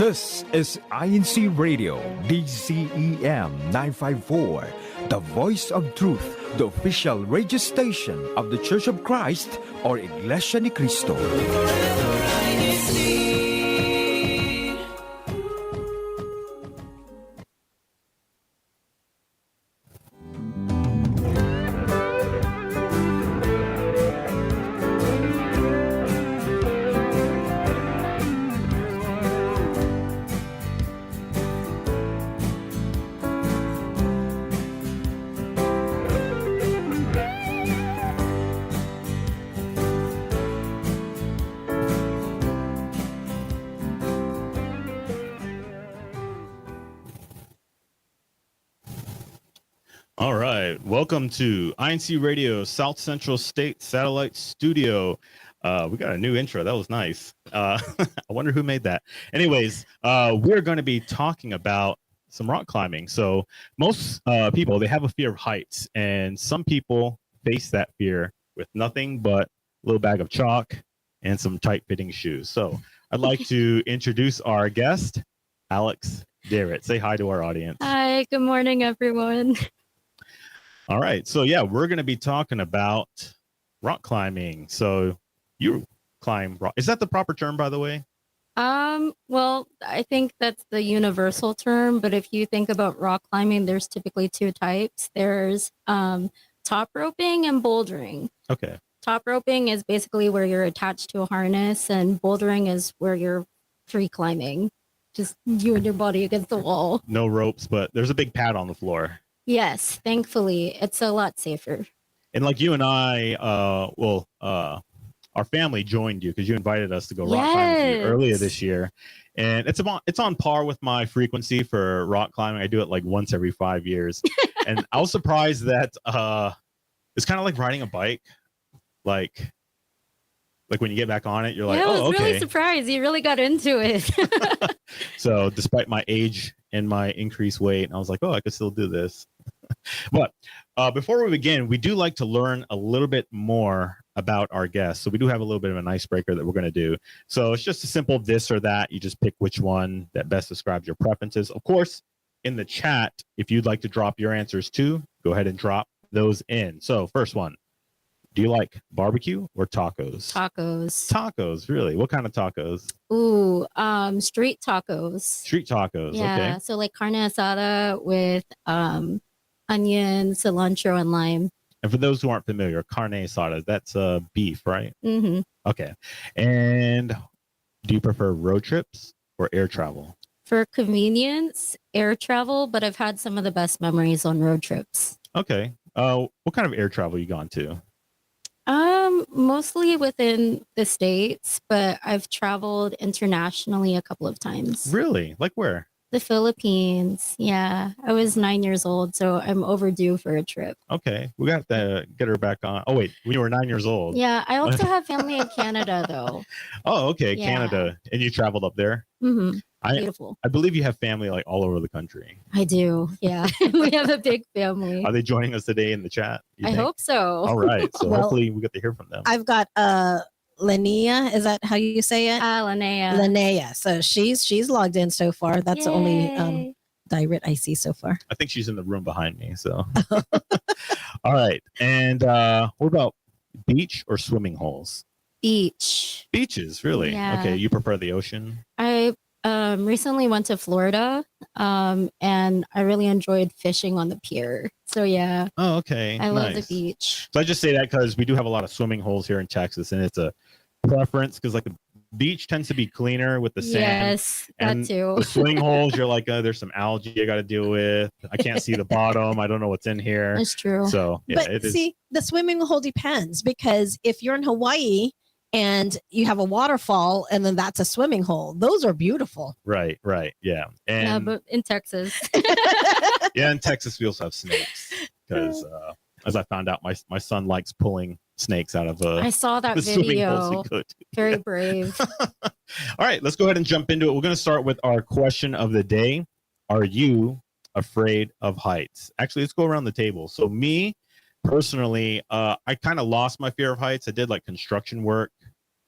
This is INCRadio, DCEM 954, the voice of truth, the official radio station of the Church of Christ, or Iglesianicristo. All right. Welcome to INCRadio South Central State Satellite Studio. We got a new intro. That was nice. I wonder who made that. Anyways, we're going to be talking about some rock climbing. So most people, they have a fear of heights, and some people face that fear with nothing but a little bag of chalk and some tight-fitting shoes. So I'd like to introduce our guest, Alex Darrett. Say hi to our audience. Hi, good morning, everyone. All right. So, yeah, we're going to be talking about rock climbing. So you climb rock. Is that the proper term, by the way? Well, I think that's the universal term, but if you think about rock climbing, there's typically two types. There's top roping and bouldering. Okay. Top roping is basically where you're attached to a harness, and bouldering is where you're free climbing. Just you and your body against the wall. No ropes, but there's a big pad on the floor. Yes, thankfully, it's a lot safer. And like you and I, our family joined you because you invited us to go rock climbing earlier this year. And it's on par with my frequency for rock climbing. I do it like once every 5 years. And I was surprised that it's kind of like riding a bike. Like when you get back on it, you're like, I was okay. really surprised. You really got into it. So despite my age and my increased weight, I was like, I could still do this. But before we begin, we do like to learn a little bit more about our guests. So we do have a little bit of an icebreaker that we're going to do. So it's just a simple this or that. You just pick which one that best describes your preferences. Of course, in the chat, if you'd like to drop your answers too, go ahead and drop those in. So first one, do you like barbecue or tacos? Tacos. Tacos, really? What kind of tacos? Ooh, street tacos. Street tacos, Yeah, okay. so like carne asada with onion, cilantro, and lime. And for those who aren't familiar, carne asada, that's beef, right? Mm-hmm. Okay. And do you prefer road trips or air travel? For convenience, air travel, but I've had some of the best memories on road trips. Okay. What kind of air travel you gone to? Mostly within the States, but I've traveled internationally a couple of times. Really? Like where? The Philippines. Yeah. I was 9 years old, so I'm overdue for a trip. Okay. We got to get her back on. Oh, wait. When you were 9 years old. Yeah. I also have family in Canada, though. Oh, okay. Yeah. Canada. And you traveled up there? Mm-hmm. Beautiful. I believe you have family like all over the country. I do. Yeah. We have a big family. Are they joining us today in the chat? I hope so. All right. So Well, hopefully we get to hear from them. I've got Linnea. Is that how you say it? Linnea. Linnea. So she's logged in so far. That's the only direct I see so far. I think she's in the room behind me. So, all right. And what about beach or swimming holes? Beach. Beaches, really? Yeah. Okay. You prefer the ocean? I recently went to Florida, and I really enjoyed fishing on the pier. So yeah. Oh, okay. I love the Nice. beach. So I just say that because we do have a lot of swimming holes here in Texas, and it's a preference because like the beach tends to be cleaner with the sand. Yes, and that too. The swimming holes, you're like, there's some algae I got to deal with. I can't see the bottom. I don't know what's in here. That's true. So yeah, But it is. see, the swimming hole depends, because if you're in Hawaii and you have a waterfall and then that's a swimming hole, those are beautiful. Right. Yeah. And Yeah, but in Texas. yeah, in Texas we also have snakes because as I found out, my son likes pulling snakes out of I saw that the swimming holes video. he could. Very brave. All right, let's go ahead and jump into it. We're going to start with our question of the day. Are you afraid of heights? Actually, let's go around the table. So me personally, I kind of lost my fear of heights. I did like construction work.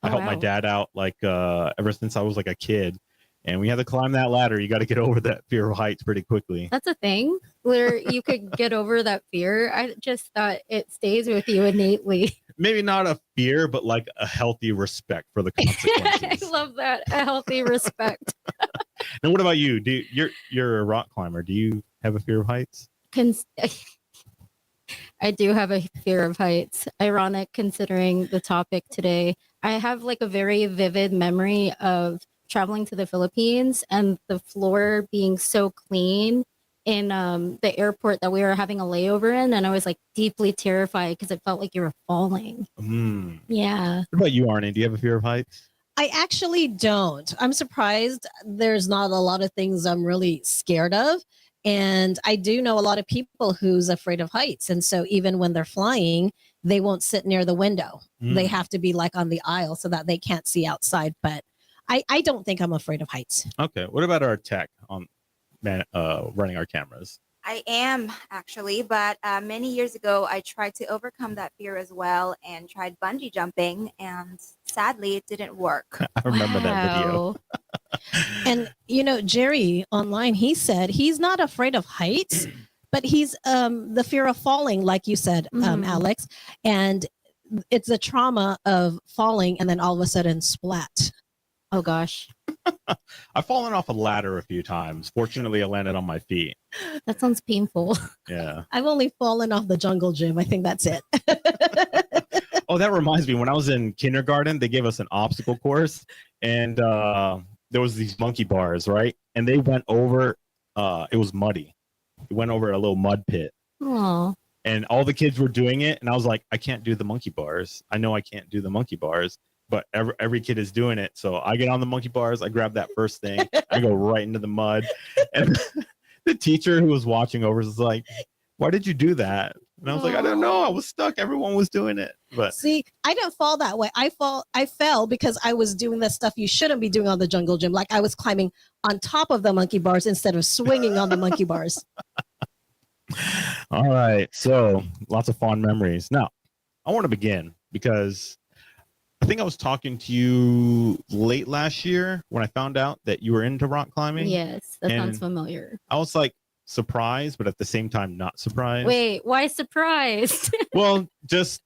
I helped my dad out like ever since I was like a kid. And we had to climb that ladder. You got to get over that fear of heights pretty quickly. That's a thing where you could get over that fear. I just thought it stays with you innately. Maybe not a fear, but like a healthy respect for the I consequences. love that. A healthy respect. And what about you? You're a rock climber. Do you have a fear of heights? I do have a fear of heights. Ironic considering the topic today. I have like a very vivid memory of traveling to the Philippines and the floor being so clean in the airport that we were having a layover in. And I was like deeply terrified because it felt like you were falling. Yeah. What about you, Arnie? Do you have a fear of heights? I actually don't. I'm surprised there's not a lot of things I'm really scared of. And I do know a lot of people who's afraid of heights. And so even when they're flying, they won't sit near the window. They have to be like on the aisle so that they can't see outside. But I don't think I'm afraid of heights. Okay. What about our tech on running our cameras? I am actually, but many years ago, I tried to overcome that fear as well and tried bungee jumping, and sadly, it didn't work. I remember that video. And, you know, Jerry online, he said he's not afraid of heights, but he's the fear of falling, like you said, Alex. And it's the trauma of falling and then all of a sudden splat. Oh, gosh. I've fallen off a ladder a few times. Fortunately, I landed on my feet. That sounds painful. Yeah. I've only fallen off the jungle gym. I think that's it. Oh, that reminds me. When I was in kindergarten, they gave us an obstacle course, and there was these monkey bars, right? And they went over. It was muddy. It went over a little mud pit. Oh. And all the kids were doing it, and I was like, I can't do the monkey bars. I know I can't do the monkey bars, but every kid is doing it. So I get on the monkey bars. I grab that first thing. I go right into the mud. And the teacher who was watching over was like, "Why did you do that?" And I was like, "I don't know. I was stuck. Everyone was doing it." But see, I didn't fall that way. I fell because I was doing the stuff you shouldn't be doing on the jungle gym. Like I was climbing on top of the monkey bars instead of swinging on the monkey bars. All right. So lots of fond memories. Now, I want to begin because I think I was talking to you late last year when I found out that you were into rock climbing. Yes, that sounds And familiar. I was like surprised, but at the same time, not surprised. Wait, why surprised? Well, just,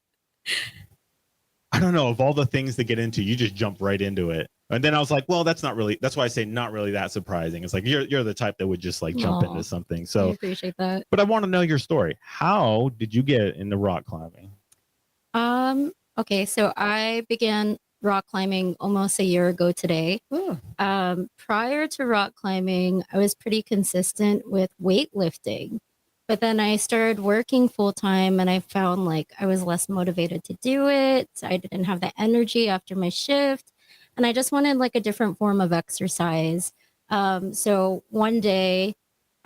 I don't know, of all the things to get into, you just jump right into it. And then I was like, well, that's why I say not really that surprising. It's like, you're the type that would just like jump into something. I So, appreciate that. but I want to know your story. How did you get into rock climbing? Okay, so I began rock climbing almost a year ago today. Prior to rock climbing, I was pretty consistent with weightlifting. But then I started working full time and I found like I was less motivated to do it. I didn't have the energy after my shift. And I just wanted like a different form of exercise. So one day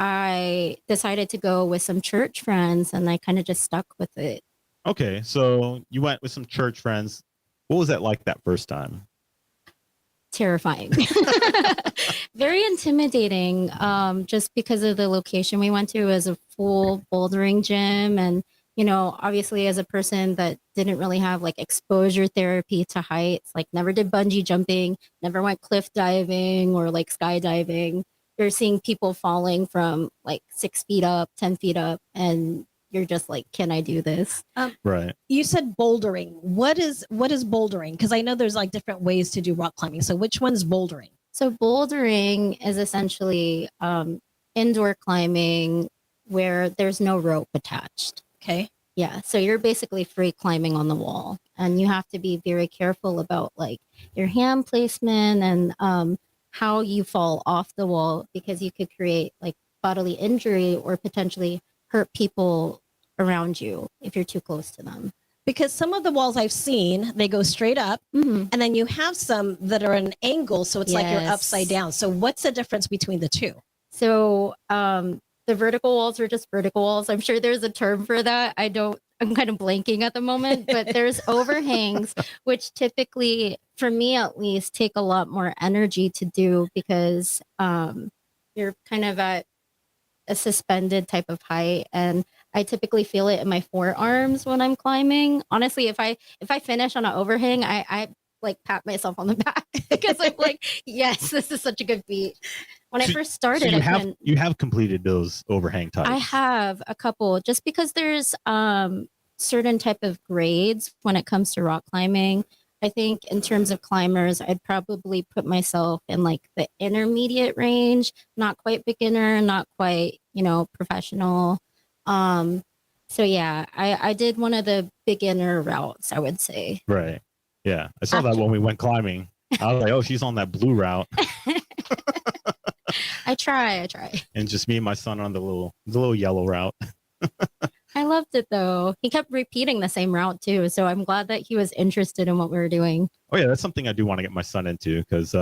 I decided to go with some church friends and I kind of just stuck with it. Okay, so you went with some church friends. What was that like that first time? Terrifying. Very intimidating, just because of the location we went to. As a full bouldering gym. And, you know, obviously as a person that didn't really have like exposure therapy to heights, like never did bungee jumping, never went cliff diving or like skydiving, you're seeing people falling from like 6 feet up, 10 feet up, and you're just like, can I do this? Right. You said bouldering. What is bouldering? Because I know there's like different ways to do rock climbing. So which one's bouldering? So bouldering is essentially indoor climbing where there's no rope attached. Okay. Yeah. So you're basically free climbing on the wall, and you have to be very careful about like your hand placement and how you fall off the wall, because you could create like bodily injury or potentially hurt people around you if you're too close to them. Because some of the walls I've seen, they go straight up, and then you have some that are an angle, so it's like you're upside down. So what's the difference between the two? So the vertical walls are just vertical walls. I'm sure there's a term for that. I'm kind of blanking at the moment, but there's overhangs, which typically, for me at least, take a lot more energy to do because you're kind of at a suspended type of height, and I typically feel it in my forearms when I'm climbing. Honestly, if I finish on an overhang, I like pat myself on the back because I'm like, yes, this is such a good feat. When I first started, you have completed those overhang types. I have a couple, just because there's certain type of grades when it comes to rock climbing. I think in terms of climbers, I'd probably put myself in like the intermediate range, not quite beginner, not quite, professional. So yeah, I did one of the beginner routes, I would say. Right. Yeah. I saw that when we went climbing. I was like, oh, she's on that blue route. I try. And just me and my son on the little yellow route. I loved it though. He kept repeating the same route too. So I'm glad that he was interested in what we were doing. Oh yeah, that's something I do want to get my son into because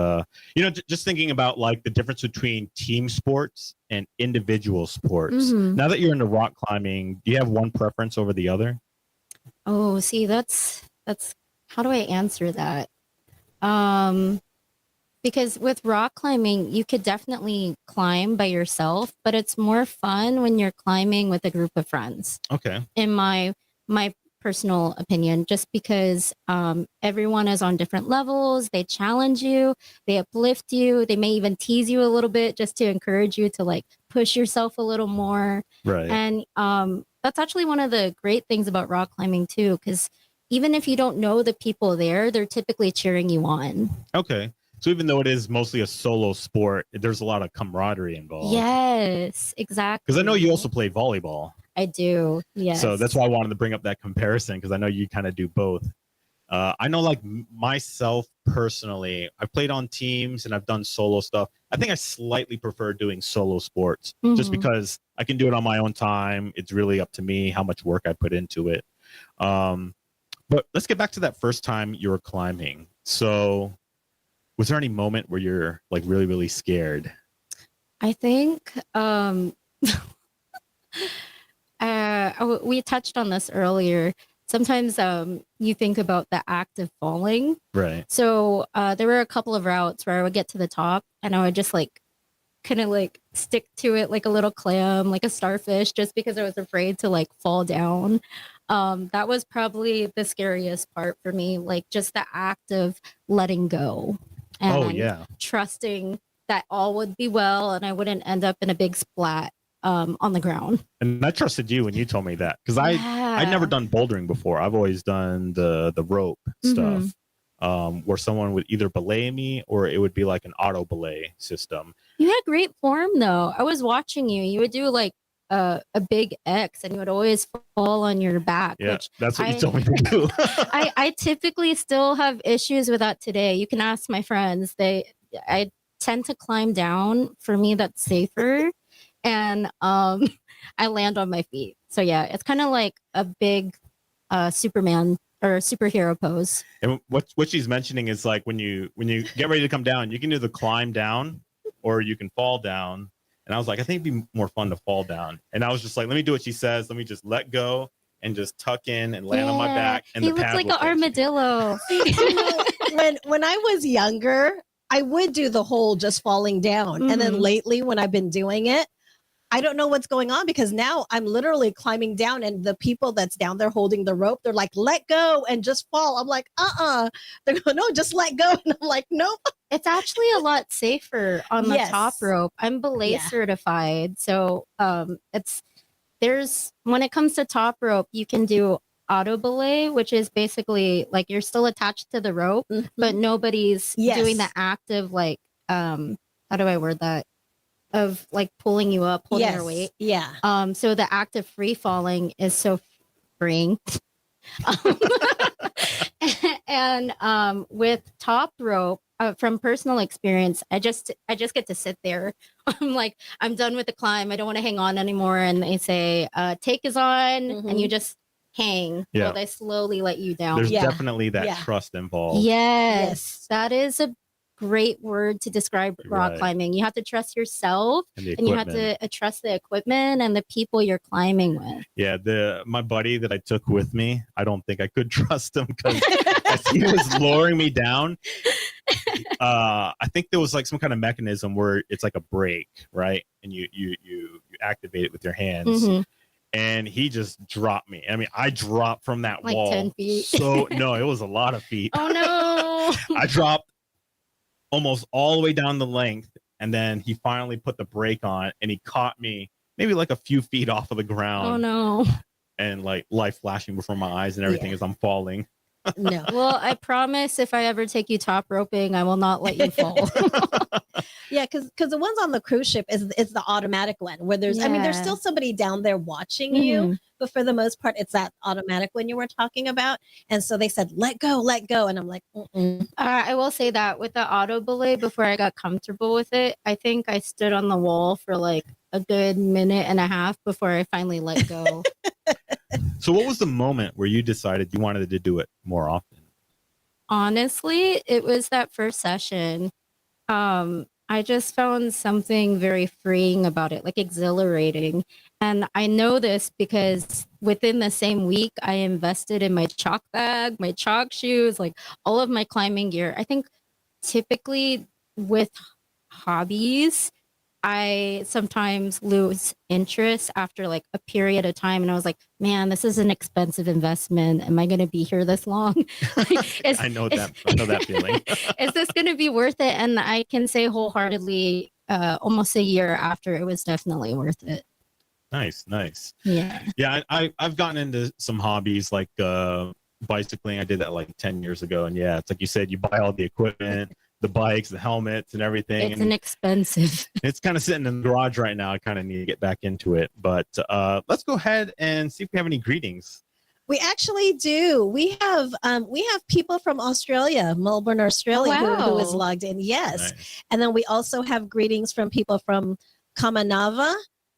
just thinking about like the difference between team sports and individual sports. Mm-hmm. Now that you're into rock climbing, do you have one preference over the other? Oh, see, that's how do I answer that? Because with rock climbing, you could definitely climb by yourself, but it's more fun when you're climbing with a group of friends. Okay. In my personal opinion, just because everyone is on different levels, they challenge you, they uplift you, they may even tease you a little bit just to encourage you to like push yourself a little more. Right. And that's actually one of the great things about rock climbing too, because even if you don't know the people there, they're typically cheering you on. Okay. So even though it is mostly a solo sport, there's a lot of camaraderie involved. Yes, exactly. Because I know you also play volleyball. I do. Yes. So that's why I wanted to bring up that comparison because I know you kind of do both. I know like myself personally, I've played on teams and I've done solo stuff. I think I slightly prefer doing solo sports just because I can do it on my own time. It's really up to me how much work I put into it. But let's get back to that first time you were climbing. So was there any moment where you're like really, really scared? I think we touched on this earlier. Sometimes you think about the act of falling. Right. So there were a couple of routes where I would get to the top and I would just like kind of like stick to it like a little clam, like a starfish, just because I was afraid to like fall down. That was probably the scariest part for me, like just the act of letting go. And trusting that all would be well and I wouldn't end up in a big splat on the ground. And I trusted you when you told me that because I'd never done bouldering before. I've always done the rope stuff where someone would either belay me or it would be like an auto belay system. You had great form though. I was watching you. You would do like a big X and you would always fall on your back. Yeah, which that's what you told me to do. I typically still have issues with that today. You can ask my friends. I tend to climb down. For me, that's safer. And I land on my feet. So yeah, it's kind of like a big Superman or superhero pose. And what she's mentioning is like when you get ready to come down, you can either climb down or you can fall down. And I was like, I think it'd be more fun to fall down. And I was just like, let me do what she says. Let me just let go and just tuck in and land on my back. And he looks like an armadillo. when I was younger, I would do the whole just falling down. And then lately when I've been doing it, I don't know what's going on because now I'm literally climbing down and the people that's down there holding the rope, they're like, let go and just fall. I'm like, They're going, no, just let go. And I'm like, nope. It's actually a lot safer on the top rope. I'm belay certified. So when it comes to top rope, you can do auto belay, which is basically like you're still attached to the rope, but nobody's doing the active, like, how do I word that? Of like pulling you up, holding your weight. Yeah. So the act of free falling is so freeing. And with top rope, from personal experience, I just get to sit there. I'm like, I'm done with the climb. I don't want to hang on anymore. And they say, take is on, and you just hang while they slowly let you down. There's definitely that trust involved. Yes, that is a great word to describe rock climbing. You have to trust yourself and you have to trust the equipment and the people you're climbing with. Yeah, my buddy that I took with me, I don't think I could trust him because as he was lowering me down, I think there was like some kind of mechanism where it's like a brake, right? And you activate it with your hands. and he just dropped me. I mean, I dropped from that Like wall. 10 feet. So no, it was a lot of feet. Oh no. I dropped almost all the way down the length, and then he finally put the brake on, and he caught me maybe like a few feet off of the ground. Oh no. And like light flashing before my eyes and everything as I'm falling. No. Well, I promise if I ever take you top roping, I will not let you fall. Yeah, because the ones on the cruise ship is the automatic one where there's I mean there's Yeah. still somebody down there watching you, Mhm. but for the most part it's that automatic one you were talking about. And so they said let go, and I'm like, mm-mm. I will say that with the auto belay, before I got comfortable with it, I think I stood on the wall for like a good minute and a half before I finally let go. So what was the moment where you decided you wanted to do it more often? Honestly, it was that first session. I just found something very freeing about it, like exhilarating. And I know this because within the same week, I invested in my chalk bag, my chalk shoes, like all of my climbing gear. I think typically with hobbies, I sometimes lose interest after like a period of time. And I was like, man, this is an expensive investment. Am I going to be here this long? I know that feeling. Is this going to be worth it? And I can say wholeheartedly, almost a year after, it was definitely worth it. Nice. Yeah. Yeah, I've gotten into some hobbies like bicycling. I did that like 10 years ago. And yeah, it's like you said, you buy all the equipment, the bikes, the helmets and everything. It's and inexpensive. it's kind of sitting in the garage right now. I kind of need to get back into it. But let's go ahead and see if we have any greetings. We actually do. We have people from Australia, Melbourne, Australia, Oh, who is wow. logged in. Yes. Nice. And then we also have greetings from people from Kamanava,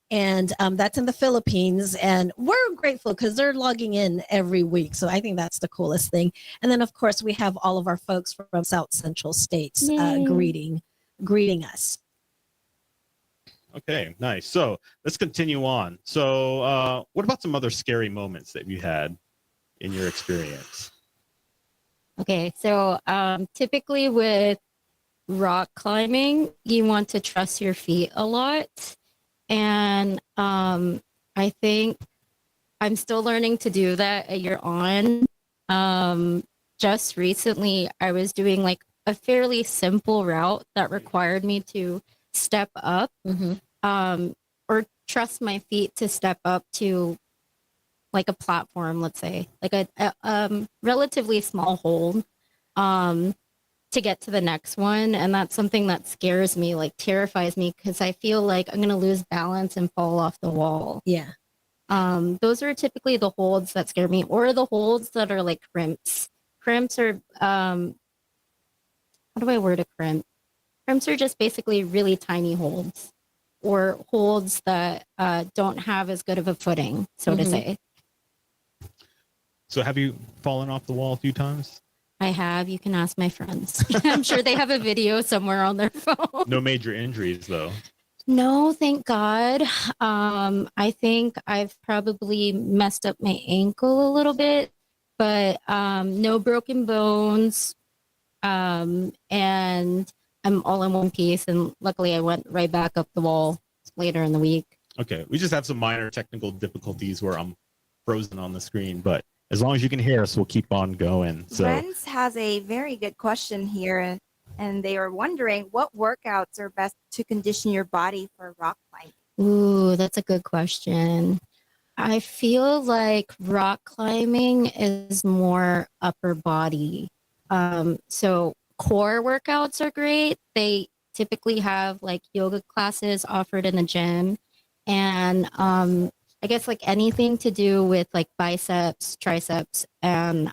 and that's in the Philippines. And we're grateful because they're logging in every week. So I think that's the coolest thing. And then, of course, we have all of our folks from South Central States Yay. greeting us. Okay, nice. So let's continue on. So what about some other scary moments that you had in your experience? Okay. So typically with rock climbing, you want to trust your feet a lot. And I think I'm still learning to do that a year on. Just recently, I was doing like a fairly simple route that required me to step up or trust my feet to step up to like a platform, let's say, like a relatively small hold to get to the next one. And that's something that scares me, like terrifies me, because I feel like I'm going to lose balance and fall off the wall. Yeah. Those are typically the holds that scare me, or the holds that are like crimps. Crimps are, how do I word a crimp? Crimps are just basically really tiny holds, or holds that don't have as good of a footing, so to say. So have you fallen off the wall a few times? I have. You can ask my friends. I'm sure they have a video somewhere on their phone. No major injuries though. No, thank God. I think I've probably messed up my ankle a little bit, but no broken bones. And I'm all in one piece. And luckily I went right back up the wall later in the week. Okay, we just have some minor technical difficulties where I'm frozen on the screen, but as long as you can hear us, we'll keep on going. So Renz has a very good question here, and they are wondering what workouts are best to condition your body for rock climbing. Ooh, that's a good question. I feel like rock climbing is more upper body. So core workouts are great. They typically have like yoga classes offered in the gym, and I guess like anything to do with like biceps, triceps, and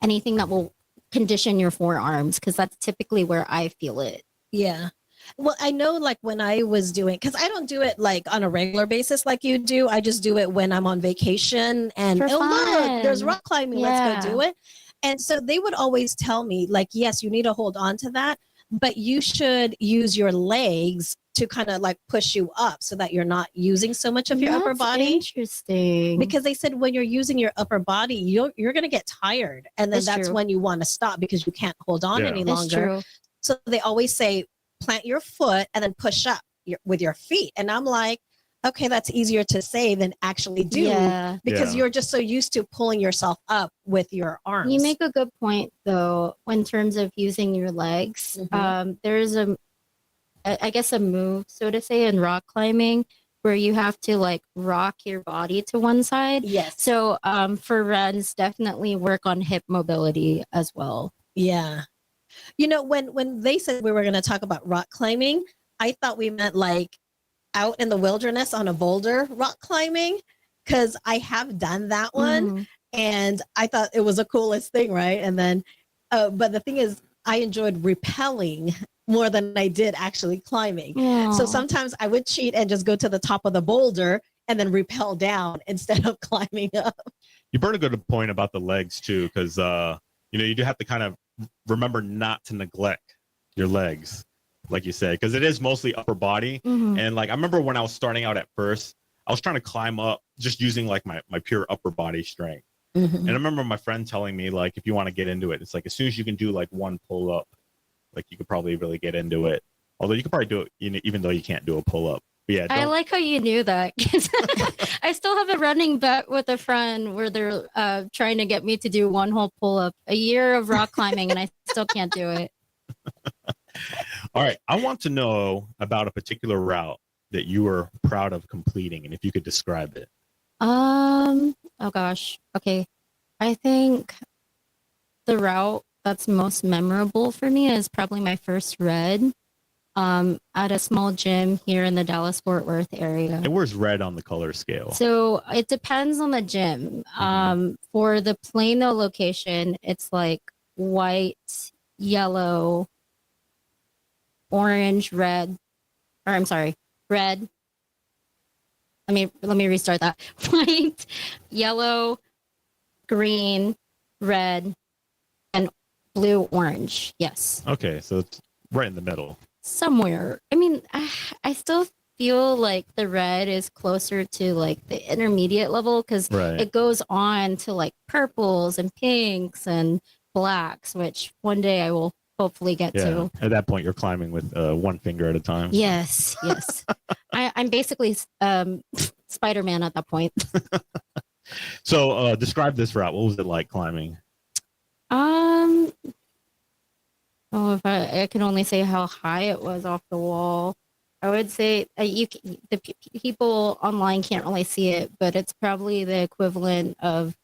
anything that will condition your forearms, because that's typically where I feel it. Yeah. Well, I know like when I was doing, because I don't do it like on a regular basis like you do. I just do it when I'm on vacation and For look, fun. there's rock climbing. Yeah. Let's go do it. And so they would always tell me like, yes, you need to hold on to that, but you should use your legs to kind of like push you up so that you're not using so much of your upper That's body. Interesting. Because they said when you're using your upper body, you're going to get tired. And then that's true. when you want to stop because you can't hold on any That's longer. true. So they always say, plant your foot and then push up with your feet. And I'm like, Okay, that's easier to say than actually do, Yeah. because Yeah. you're just so used to pulling yourself up with your arms. You make a good point, though, in terms of using your legs. There's I guess, a move, so to say, in rock climbing where you have to like rock your body to one side. Yes. So for runs, definitely work on hip mobility as well. Yeah. You know, when they said we were going to talk about rock climbing, I thought we meant like out in the wilderness on a boulder rock climbing, because I have done that one and I thought it was the coolest thing, right? And then, but the thing is, I enjoyed rappelling more than I did actually climbing. So sometimes I would cheat and just go to the top of the boulder and then rappel down instead of climbing up. You brought a good point about the legs too, because you do have to kind of remember not to neglect your legs, like you said, because it is mostly upper body. And like I remember when I was starting out at first, I was trying to climb up just using like my pure upper body strength. And I remember my friend telling me, like, if you want to get into it, it's like as soon as you can do like one pull up, like you could probably really get into it. Although you could probably do it, even though you can't do a pull up. Yeah, I like how you knew that. I still have a running bet with a friend where they're trying to get me to do one whole pull up, a year of rock climbing, and I still can't do it. All right. I want to know about a particular route that you were proud of completing, and if you could describe it. Oh gosh. Okay. I think the route that's most memorable for me is probably my first red at a small gym here in the Dallas-Fort Worth area. And where's red on the color scale? So it depends on the gym. For the Plano location, it's like white, yellow, orange, red, or I'm sorry, red. Let me restart that. White, yellow, green, red, and blue, orange. Yes. Okay, so it's right in the middle. Somewhere. I still feel like the red is closer to like the intermediate level because it goes on to like purples and pinks and blacks, which one day I will hopefully get to. At that point, you're climbing with one finger at a time. Yes. I'm basically Spider-Man at that point. So describe this route. What was it like climbing? If I can only say how high it was off the wall, I would say people online can't really see it, but it's probably the equivalent of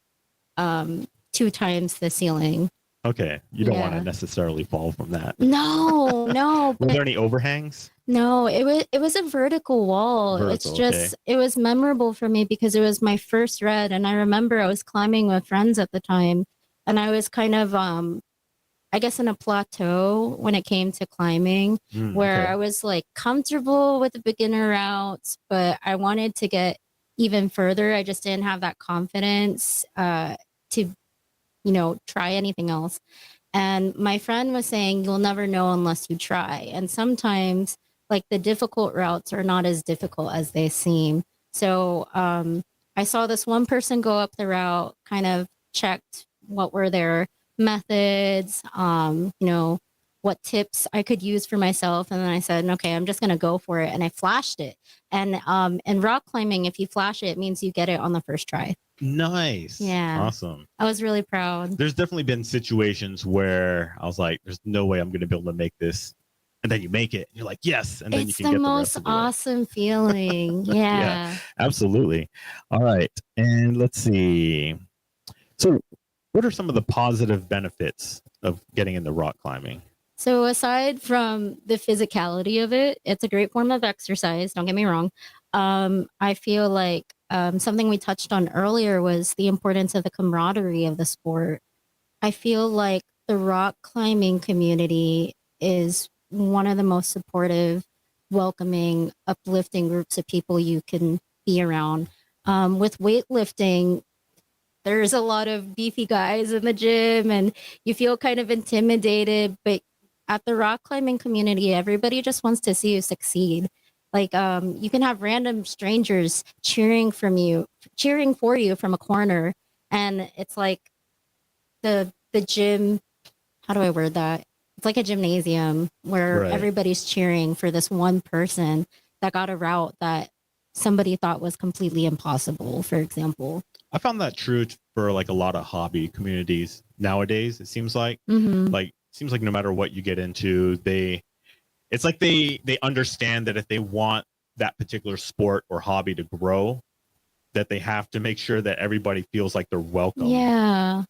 2 times the ceiling. Okay, you don't want to necessarily fall from that. No. Were there any overhangs? No, it was a vertical wall. It's just it was memorable for me because it was my first red, and I remember I was climbing with friends at the time, and I was kind of I guess in a plateau when it came to climbing, where I was like comfortable with the beginner routes, but I wanted to get even further. I just didn't have that confidence to try anything else. And my friend was saying, you'll never know unless you try. And sometimes like the difficult routes are not as difficult as they seem. So I saw this one person go up the route, kind of checked what were their methods, what tips I could use for myself. And then I said, okay, I'm just going to go for it. And I flashed it. And in rock climbing, if you flash it, it means you get it on the first try. Nice. Yeah. Awesome. I was really proud. There's definitely been situations where I was like, there's no way I'm going to be able to make this. And then you make it. And you're like, yes. And then it's you can get the rest most of the way. awesome feeling. Yeah. Absolutely. All right. And let's see. So what are some of the positive benefits of getting into rock climbing? So aside from the physicality of it, it's a great form of exercise. Don't get me wrong. I feel like something we touched on earlier was the importance of the camaraderie of the sport. I feel like the rock climbing community is one of the most supportive, welcoming, uplifting groups of people you can be around. With weightlifting, there's a lot of beefy guys in the gym and you feel kind of intimidated, but at the rock climbing community, everybody just wants to see you succeed. Like you can have random strangers cheering for you from a corner. And it's like the gym, how do I word that? It's like a gymnasium where everybody's cheering for this one person that got a route that somebody thought was completely impossible, for example. I found that true for like a lot of hobby communities nowadays. It seems like no matter what you get into, it's like they understand that if they want that particular sport or hobby to grow, that they have to make sure that everybody feels like they're welcome. Yeah.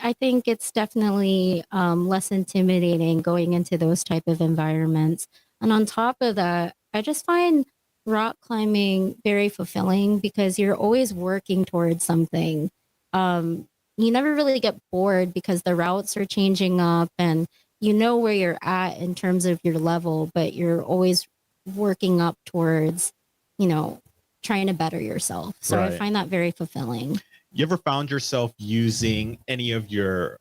I think it's definitely less intimidating going into those type of environments. And on top of that, I just find rock climbing very fulfilling because you're always working towards something. You never really get bored because the routes are changing up and you know where you're at in terms of your level, but you're always working up towards, trying to better yourself. So Right. I find that very fulfilling. You ever found yourself using any of your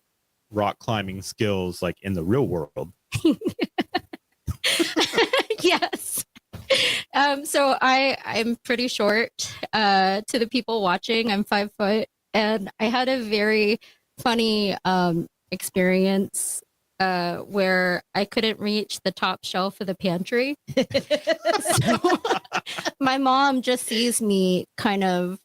rock climbing skills like in the real world? Yes. So I'm pretty short. To the people watching, I'm 5 foot, and I had a very funny experience where I couldn't reach the top shelf of the pantry. So my mom just sees me kind of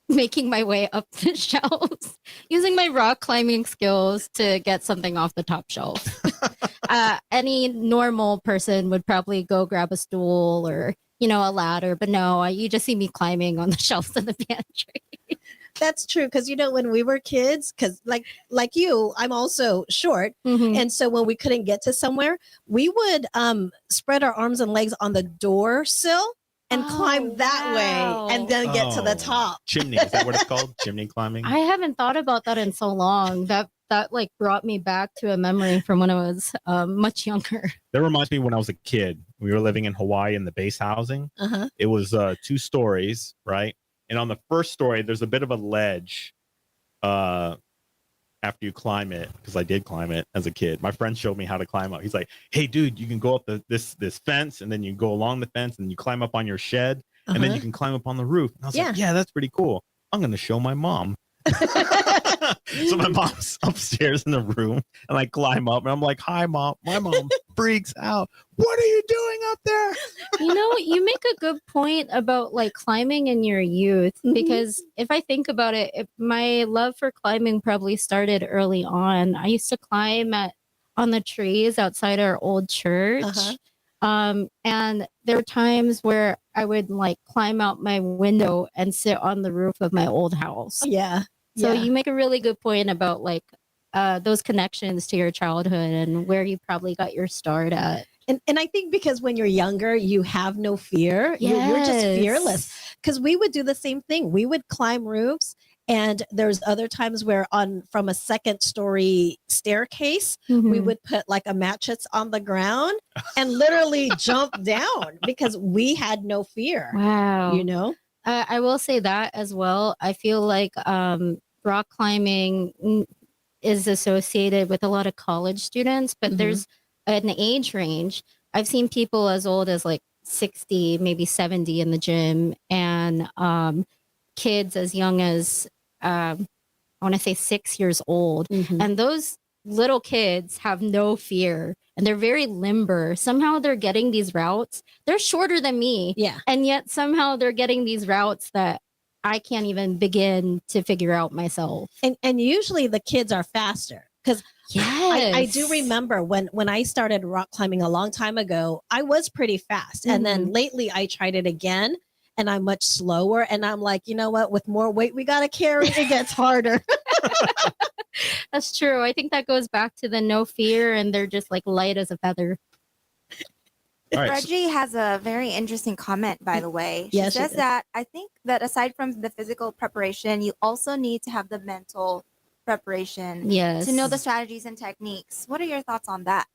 making my way up the shelves using my rock climbing skills to get something off the top shelf. Any normal person would probably go grab a stool or, a ladder, but no, you just see me climbing on the shelves in the pantry. That's true. Because, when we were kids, because like you, I'm also short. Mhm. And so when we couldn't get to somewhere, we would spread our arms and legs on the door sill and climb that way and then get to the top. Chimney. Is that what it's called? Chimney climbing? I haven't thought about that in so long. That like brought me back to a memory from when I was much younger. That reminds me when I was a kid. We were living in Hawaii in the base housing. Uh-huh. It was 2 stories, right? And on the first story, there's a bit of a ledge after you climb it, because I did climb it as a kid. My friend showed me how to climb up. He's like, hey, dude, you can go up this fence, and then you go along the fence, and you climb up on your shed, and then you can climb up on the roof. And I was like, yeah, that's pretty cool. I'm going to show my mom. So my mom's upstairs in the room, and I climb up, and I'm like, hi, Mom. My mom freaks out. What are you doing up there? You make a good point about like climbing in your youth, because if I think about it, my love for climbing probably started early on. I used to climb on the trees outside our old church. And there were times where I would like climb out my window and sit on the roof of my old house. Yeah. So you make a really good point about like those connections to your childhood and where you probably got your start at. And I think because when you're younger, you have no fear. You're just fearless. Because we would do the same thing. We would climb roofs. And there's other times where from a 2nd story staircase, we would put like a mattress on the ground and literally jump down because we had no fear. Wow. I will say that as well. I feel like rock climbing is associated with a lot of college students, but there's an age range. I've seen people as old as like 60, maybe 70 in the gym, and kids as young as I want to say 6 years old. And those little kids have no fear and they're very limber. Somehow they're getting these routes. They're shorter than me. Yeah. And yet somehow they're getting these routes that I can't even begin to figure out myself. And usually the kids are faster because I do remember when I started rock climbing a long time ago, I was pretty fast. And then lately I tried it again and I'm much slower. And I'm like, you know what? With more weight we got to carry, it gets harder. That's true. I think that goes back to the no fear and they're just like light as a feather. All right. Reggie has a very interesting comment, by the way. She says that I think that aside from the physical preparation, you also need to have the mental preparation to know the strategies and techniques. What are your thoughts on that?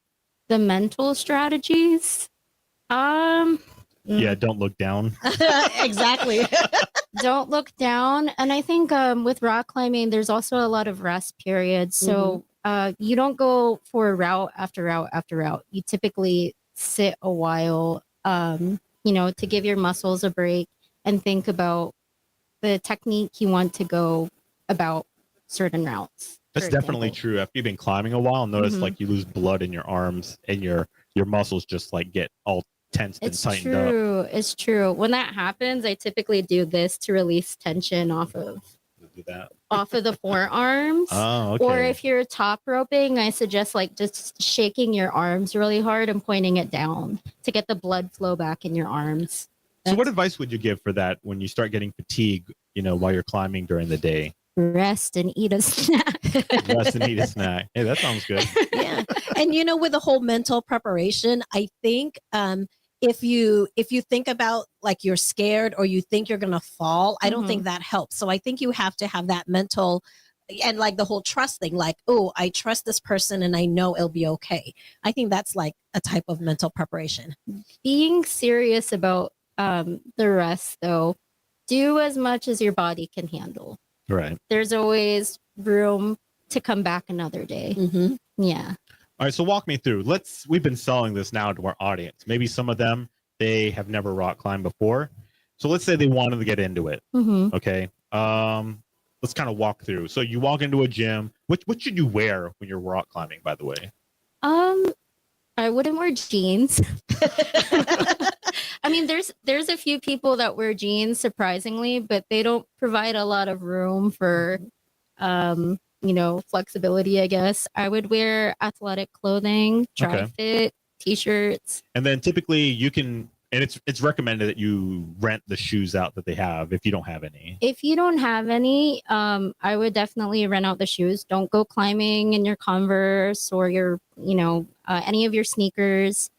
The mental strategies? Yeah, don't look down. Exactly. Don't look down. And I think with rock climbing, there's also a lot of rest periods. So you don't go for route after route after route. You typically sit a while, to give your muscles a break and think about the technique you want to go about certain routes. That's definitely true. After you've been climbing a while, notice like you lose blood in your arms and your muscles just like get all tensed and tightened up. It's true. When that happens, I typically do this to release tension off of the forearms. Oh, okay. Or if you're top roping, I suggest like just shaking your arms really hard and pointing it down to get the blood flow back in your arms. So what advice would you give for that when you start getting fatigue, while you're climbing during the day? Rest and eat a snack. Rest and eat a snack. Hey, that sounds good. Yeah. And with the whole mental preparation, I think if you think about like you're scared or you think you're going to fall, I don't think that helps. So I think you have to have that mental and like the whole trust thing, like, oh, I trust this person and I know it'll be okay. I think that's like a type of mental preparation. Being serious about the rest, though, do as much as your body can handle. Right. There's always room to come back another day. Mm-hmm. Yeah. All right. So walk me through. We've been selling this now to our audience. Maybe some of them, they have never rock climbed before. So let's say they wanted to get into it. Mm-hmm. Okay. Let's kind of walk through. So you walk into a gym. What should you wear when you're rock climbing, by the way? I wouldn't wear jeans. I mean, there's a few people that wear jeans, surprisingly, but they don't provide a lot of room for, flexibility, I guess. I would wear athletic clothing, dry fit, t-shirts. And then typically you can, and it's recommended that you rent the shoes out that they have if you don't have any. If you don't have any, I would definitely rent out the shoes. Don't go climbing in your Converse or your, any of your sneakers.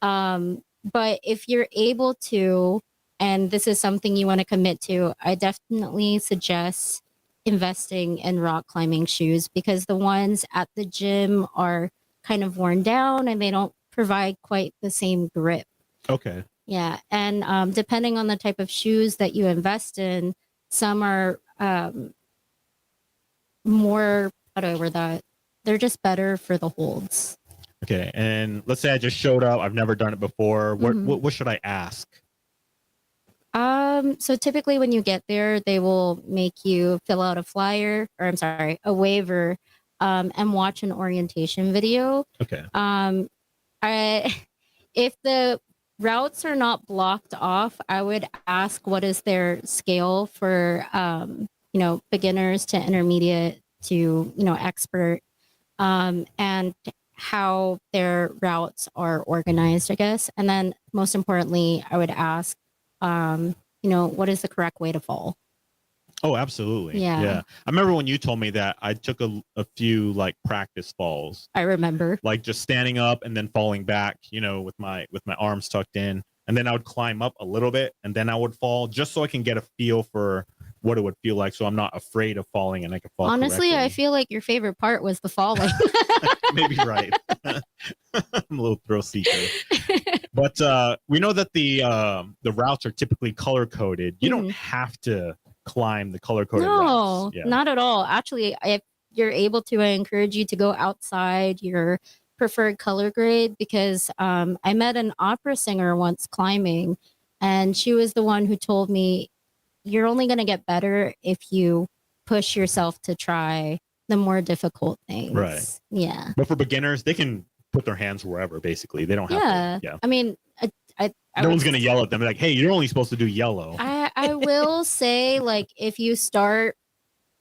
But if you're able to, and this is something you want to commit to, I definitely suggest investing in rock climbing shoes because the ones at the gym are kind of worn down and they don't provide quite the same grip. Okay. Yeah. And depending on the type of shoes that you invest in, some are more, how do I word that? They're just better for the holds. Okay. And let's say I just showed up. I've never done it before. What should I ask? So typically when you get there, they will make you fill out a waiver, and watch an orientation video. Okay. If the routes are not blocked off, I would ask what is their scale for, beginners to intermediate to, expert, and how their routes are organized, I guess. And then most importantly, I would ask, what is the correct way to fall? Oh, absolutely. Yeah. I remember when you told me that I took a few like practice falls. I remember. Like just standing up and then falling back, with my arms tucked in. And then I would climb up a little bit and then I would fall just so I can get a feel for what it would feel like. So I'm not afraid of falling and I can fall. Honestly, correctly. I feel like your favorite part was the falling. Maybe right. I'm a little thrill seeker. But we know that the routes are typically color coded. You don't have to climb the color coded routes. No, not at all. Actually, if you're able to, I encourage you to go outside your preferred color grade because I met an opera singer once climbing and she was the one who told me you're only going to get better if you push yourself to try the more difficult things. Right. Yeah. But for beginners, they can put their hands wherever, basically. They don't have to. Yeah. I mean, no one's going to yell at them like, hey, you're only supposed to do yellow. I will say, like, if you start,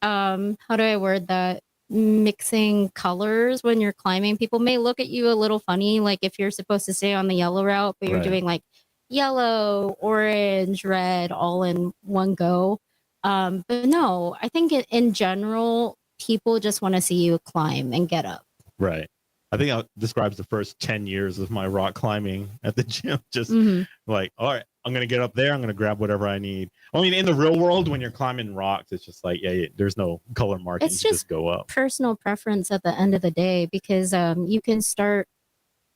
how do I word that? Mixing colors when you're climbing, people may look at you a little funny. Like if you're supposed to stay on the yellow route, but you're doing like yellow, orange, red, all in one go. But no, I think in general, people just want to see you climb and get up. Right. I think that describes the first 10 years of my rock climbing at the gym. Just like, all right, I'm going to get up there. I'm going to grab whatever I need. I mean, in the real world, when you're climbing rocks, it's just like, yeah, there's no color markings. It's just go up. Personal preference at the end of the day, because you can start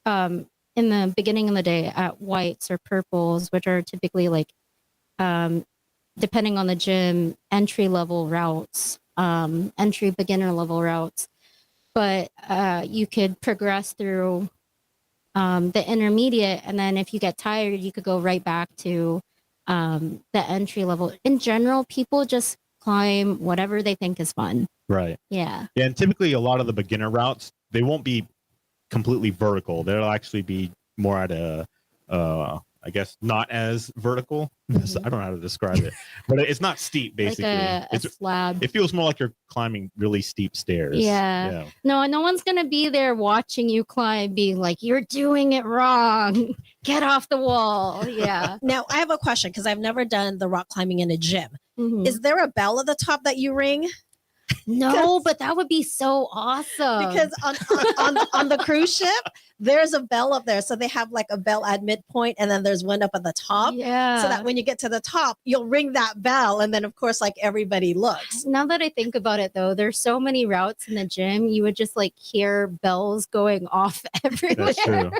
in the beginning of the day at whites or purples, which are typically like, depending on the gym, entry level routes, entry beginner level routes. But you could progress through the intermediate. And then if you get tired, you could go right back to the entry level. In general, people just climb whatever they think is fun. Right. Yeah. Yeah. And typically a lot of the beginner routes, they won't be completely vertical. They'll actually be more at a I guess not as vertical. I don't know how to describe it, but it's not steep. Basically, like a slab. It feels more like you're climbing really steep stairs. Yeah. No one's gonna be there watching you climb, being like, "You're doing it wrong. Get off the wall." Yeah. Now I have a question because I've never done the rock climbing in a gym. Is there a bell at the top that you ring? No, but that would be so awesome. Because on the cruise ship, there's a bell up there. So they have like a bell at midpoint and then there's one up at the top. Yeah. So that when you get to the top, you'll ring that bell. And then of course, like everybody looks. Now that I think about it though, there's so many routes in the gym. You would just like hear bells going off everywhere. That's true.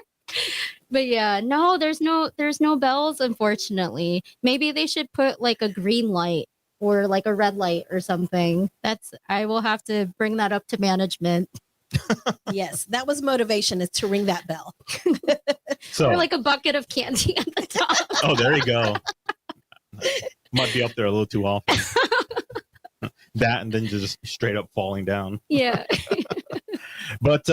But yeah, no, there's no bells, unfortunately. Maybe they should put like a green light or like a red light or something. I will have to bring that up to management. Yes, that was motivation, is to ring that bell. So, or like a bucket of candy at the top. Oh, there you go. Might be up there a little too often. That and then just straight up falling down. Yeah. But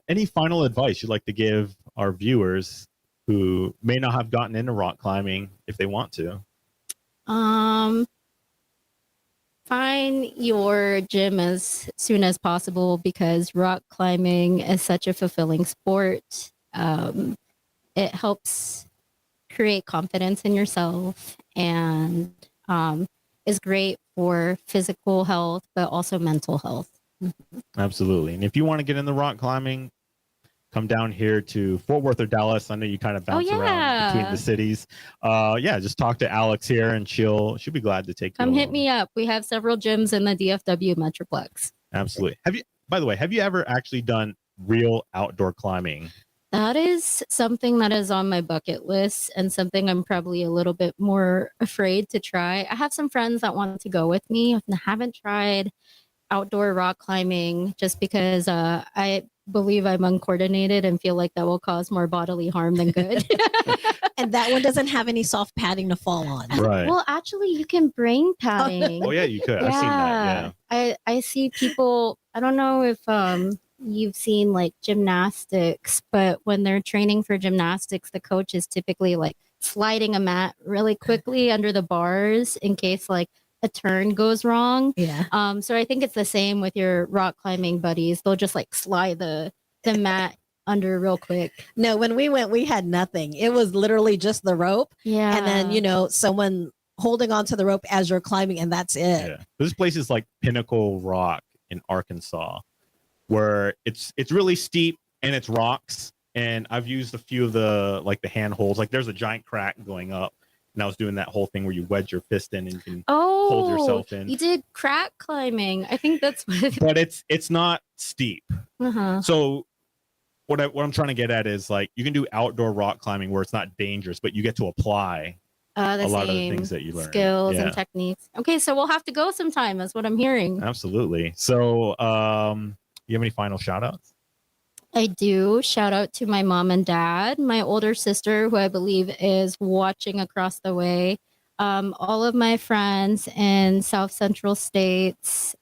any final advice you'd like to give our viewers who may not have gotten into rock climbing if they want to? Find your gym as soon as possible because rock climbing is such a fulfilling sport. It helps create confidence in yourself and is great for physical health, but also mental health. Absolutely. And if you want to get into rock climbing, come down here to Fort Worth or Dallas. I know you kind of bounce around between the cities. Just talk to Alex here and she'll be glad to take you along. Hit me up. We have several gyms in the DFW Metroplex. Absolutely. By the way, have you ever actually done real outdoor climbing? That is something that is on my bucket list and something I'm probably a little bit more afraid to try. I have some friends that want to go with me. I haven't tried outdoor rock climbing just because I believe I'm uncoordinated and feel like that will cause more bodily harm than good. And that one doesn't have any soft padding to fall on. Right. Well, actually, you can bring padding. Oh, yeah, you could. I've seen that. Yeah. I see people. I don't know if you've seen like gymnastics, but when they're training for gymnastics, the coach is typically like sliding a mat really quickly under the bars in case like a turn goes wrong. Yeah. So I think it's the same with your rock climbing buddies. They'll just like slide the mat under real quick. No, when we went, we had nothing. It was literally just the rope. Yeah. And then, someone holding onto the rope as you're climbing, and that's it. Yeah. This place is like Pinnacle Rock in Arkansas, where it's really steep and it's rocks. And I've used a few of the handholds. Like there's a giant crack going up. And I was doing that whole thing where you wedge your fist in and you can hold yourself in. You did crack climbing. I think that's what. But it's not steep. So what I'm trying to get at is like you can do outdoor rock climbing where it's not dangerous, but you get to apply a lot of the things that you learn, skills and techniques. Okay, so we'll have to go sometime. That's what I'm hearing. Absolutely. So, you have any final shout outs? I do. Shout out to my mom and dad, my older sister, who I believe is watching across the way, all of my friends in South Central States,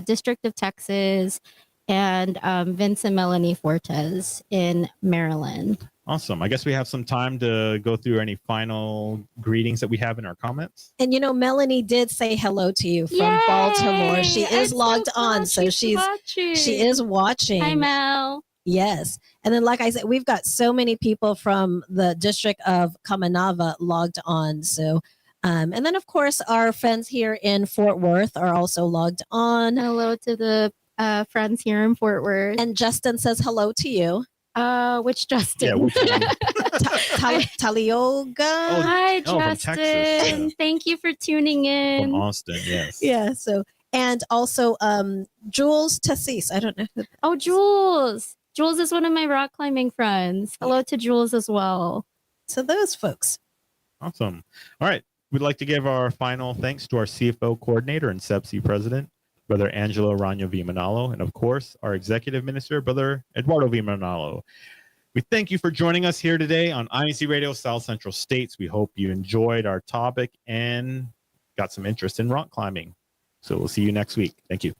District of Texas, and Vince and Melanie Fortes in Maryland. Awesome. I guess we have some time to go through any final greetings that we have in our comments. And Melanie did say hello to you from Baltimore. She is logged on, so she is watching. Hi, Mel. Yes. And then, like I said, we've got so many people from the district of Kamanava logged on. So, and then, of course, our friends here in Fort Worth are also logged on. Hello to the friends here in Fort Worth. And Justin says hello to you. Which Justin? Yeah, which one? Talioga. Hi, Justin. Texas. Thank you for tuning in. From Austin, yes. Yeah. So, and also Jules Tassis. I don't know. Oh, Jules. Jules is one of my rock climbing friends. Hello to Jules as well. So those folks. Awesome. All right. We'd like to give our final thanks to our CFO coordinator and SEPC president, Brother Angelo Rano V. Manalo, and of course, our executive minister, Brother Eduardo V. Manalo. We thank you for joining us here today on INCRadio South Central States. We hope you enjoyed our topic and got some interest in rock climbing. So we'll see you next week. Thank you.